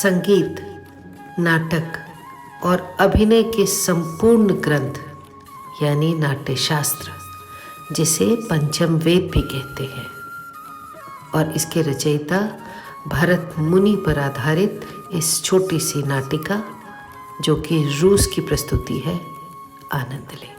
संगीत, नाटक और अभिनय के संपूर्ण ग्रंथ यानी नाट्यशास्त्र, जिसे पंचम वेद भी कहते हैं, और इसके रचयिता भरत मुनि पर आधारित इस छोटी सी नाटिका, जो कि रूस की प्रस्तुति है, आनंद लें।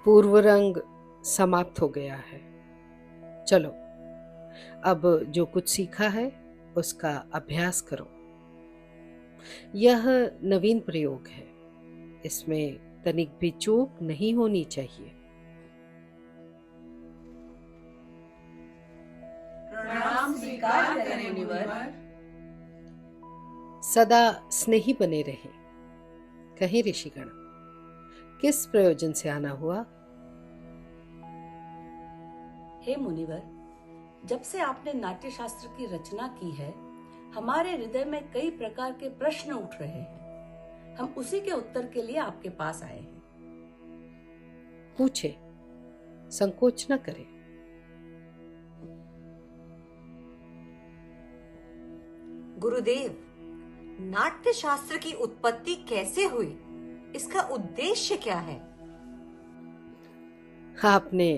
पूर्व रंग समाप्त हो गया है। चलो, अब जो कुछ सीखा है उसका अभ्यास करो। यह नवीन प्रयोग है, इसमें तनिक भी चूक नहीं होनी चाहिए। प्रणाम स्वीकार करें मुनिवर। सदा स्नेही बने रहें। कहीं ऋषिगण, किस प्रयोजन से आना हुआ? हे मुनिवर, जब से आपने नाट्य शास्त्र की रचना की है, हमारे हृदय में कई प्रकार के प्रश्न उठ रहे हैं। हम उसी के उत्तर के लिए आपके पास आए हैं। पूछे, संकोच न करें। गुरुदेव, नाट्य शास्त्र की उत्पत्ति कैसे हुई? इसका उद्देश्य क्या है? आपने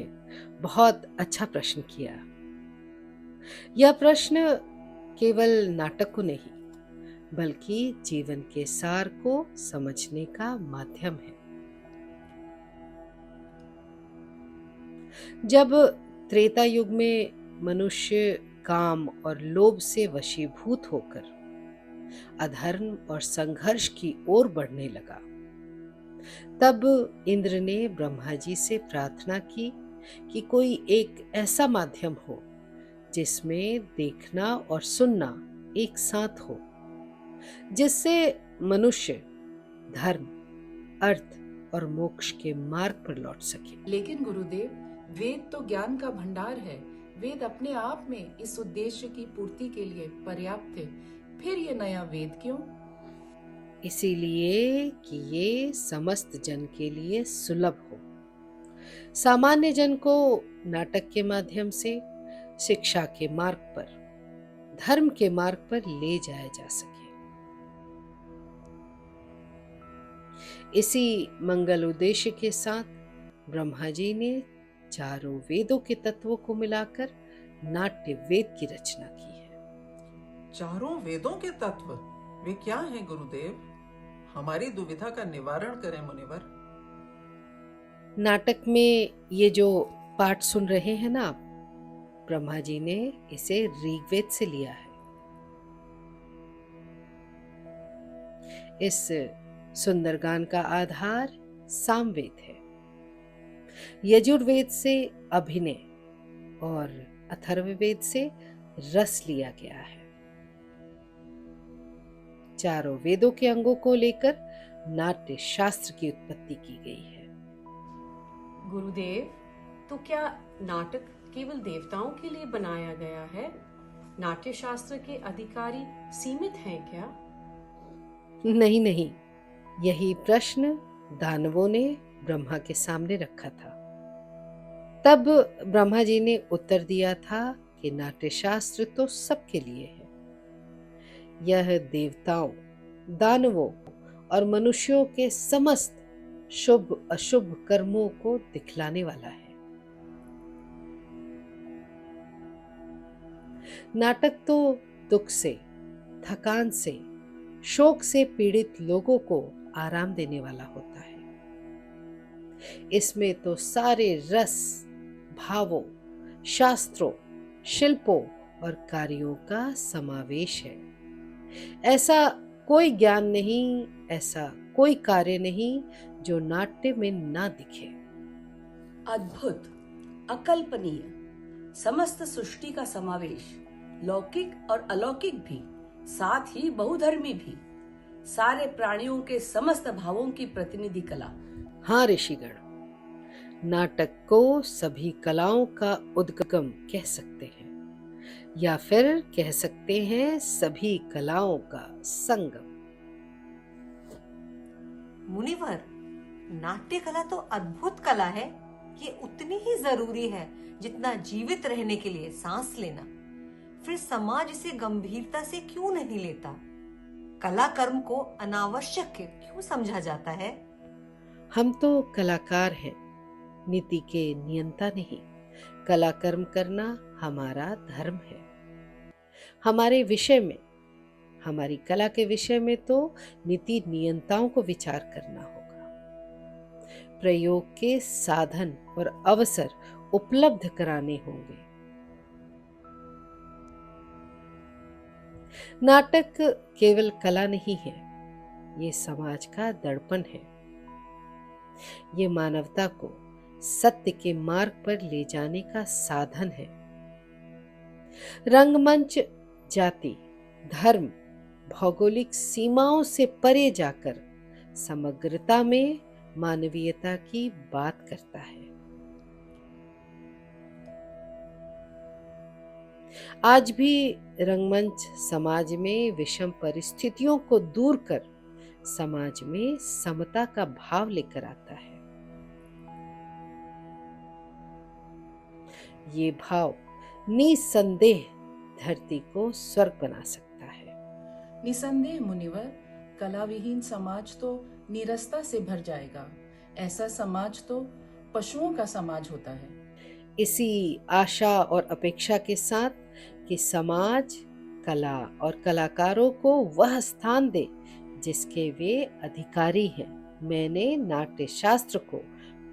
बहुत अच्छा प्रश्न किया। यह प्रश्न केवल नाटक को नहीं, बल्कि जीवन के सार को समझने का माध्यम है। जब त्रेता युग में मनुष्य काम और लोभ से वशीभूत होकर अधर्म और संघर्ष की ओर बढ़ने लगा, तब इंद्र ने ब्रह्मा जी से प्रार्थना की कि कोई एक ऐसा माध्यम हो जिसमें देखना और सुनना एक साथ हो, जिससे मनुष्य धर्म, अर्थ और मोक्ष के मार्ग पर लौट सके। लेकिन गुरुदेव, वेद तो ज्ञान का भंडार है। वेद अपने आप में इस उद्देश्य की पूर्ति के लिए पर्याप्त थे। फिर ये नया वेद क्यों? इसीलिए कि ये समस्त जन के लिए सुलभ हो, सामान्य जन को नाटक के माध्यम से शिक्षा के मार्ग पर, धर्म के मार्ग पर ले जाया जा सके। इसी मंगल उद्देश्य के साथ ब्रह्मा जी ने चारों वेदों के तत्वों को मिलाकर नाट्य वेद की रचना की है। चारों वेदों के तत्व वे क्या हैं गुरुदेव? हमारी दुविधा का निवारण करें मुनिवर। नाटक में ये जो पाठ सुन रहे हैं ना आप, ब्रह्मा जी ने इसे ऋग्वेद से लिया है। इस सुंदर गान का आधार सामवेद है। यजुर्वेद से अभिनय और अथर्ववेद से रस लिया गया है। चारों वेदों के अंगों को लेकर नाट्य शास्त्र की उत्पत्ति की गई है। गुरुदेव, तो क्या नाटक केवल देवताओं के लिए बनाया गया है? नाट्य शास्त्र के अधिकारी सीमित हैं क्या? नहीं नहीं, यही प्रश्न दानवों ने ब्रह्मा के सामने रखा था। तब ब्रह्मा जी ने उत्तर दिया था कि नाट्य शास्त्र तो सबके लिए है। यह देवताओं, दानवों और मनुष्यों के समस्त शुभ अशुभ कर्मों को दिखलाने वाला है। नाटक तो दुख से, थकान से, शोक से पीड़ित लोगों को आराम देने वाला होता है। इसमें तो सारे रस, भावों, शास्त्रों, शिल्पों और कार्यों का समावेश है। ऐसा कोई ज्ञान नहीं, ऐसा कोई कार्य नहीं जो नाट्य में ना दिखे। अद्भुत, अकल्पनीय, समस्त सृष्टि का समावेश, लौकिक और अलौकिक भी, साथ ही बहुधर्मी भी, सारे प्राणियों के समस्त भावों की प्रतिनिधि कला, हाँ ऋषिगण, नाटक को सभी कलाओं का उद्गम कह सकते हैं, या फिर कह सकते हैं सभी कलाओं का संगम। मुनिवर, नाट्य कला तो अद्भुत कला है। ये उतनी ही जरूरी है जितना जीवित रहने के लिए सांस लेना। फिर समाज इसे गंभीरता से क्यों नहीं लेता? कला कर्म को अनावश्यक क्यों समझा जाता है? हम तो कलाकार हैं, नीति के नियंता नहीं। कला कर्म करना हमारा धर्म है। हमारे विषय में, हमारी कला के विषय में तो नीति नियंताओं को विचार करना होगा। प्रयोग के साधन और अवसर उपलब्ध कराने होंगे। नाटक केवल कला नहीं है, ये समाज का दर्पण है। ये मानवता को सत्य के मार्ग पर ले जाने का साधन है। रंगमंच जाति, धर्म, भौगोलिक सीमाओं से परे जाकर समग्रता में मानवीयता की बात करता है। आज भी रंगमंच समाज में विषम परिस्थितियों को दूर कर समाज में समता का भाव लेकर आता है। ये भाव निसंदेह धरती को स्वर्ग बना सकता है। निसंदेह मुनिवर, कला विहीन समाज तो नीरसता से भर जाएगा। ऐसा समाज तो पशुओं का समाज होता है। इसी आशा और अपेक्षा के साथ कि समाज कला और कलाकारों को वह स्थान दे जिसके वे अधिकारी हैं, मैंने नाट्य शास्त्र को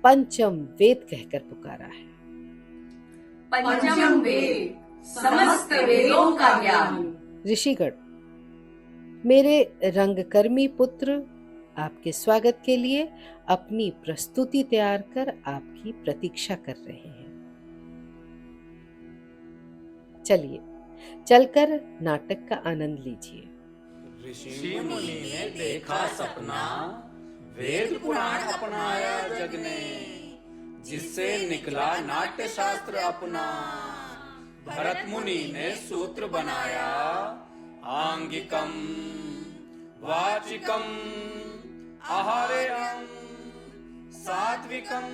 पंचम वेद कहकर पुकारा है। पंचम वेद, समस्त वेदों का ज्ञान। ऋषिगण, मेरे रंगकर्मी पुत्र आपके स्वागत के लिए अपनी प्रस्तुति तैयार कर आपकी प्रतीक्षा कर रहे हैं। चलिए चलकर नाटक का आनंद लीजिए। ऋषि मुनि ने देखा सपना, वेद पुराण अपनाया जग ने, जिससे निकला नाट्य शास्त्र अपना। भरत मुनि ने सूत्र बनाया, आंगिकम वाचिकम आहार्यम सात्विकम।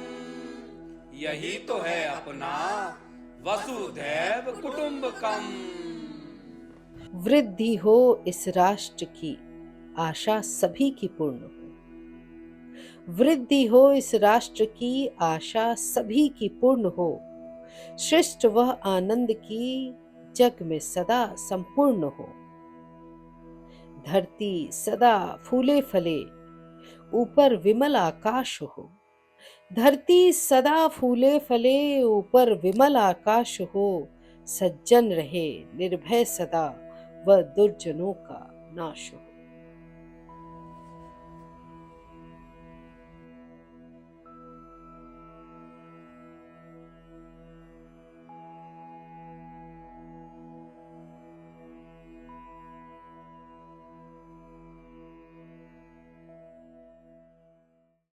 यही तो है अपना वसुधैव कुटुंबकम। वृद्धि हो इस राष्ट्र की आशा सभी की पूर्ण हो। वृद्धि हो इस राष्ट्र की आशा सभी की पूर्ण हो। श्रेष्ठ वह आनंद की जग में सदा संपूर्ण हो। धरती सदा फूले फले, ऊपर विमल आकाश हो। धरती सदा फूले फले, ऊपर विमल आकाश हो। सज्जन रहे निर्भय सदा, वह दुर्जनों का नाश हो।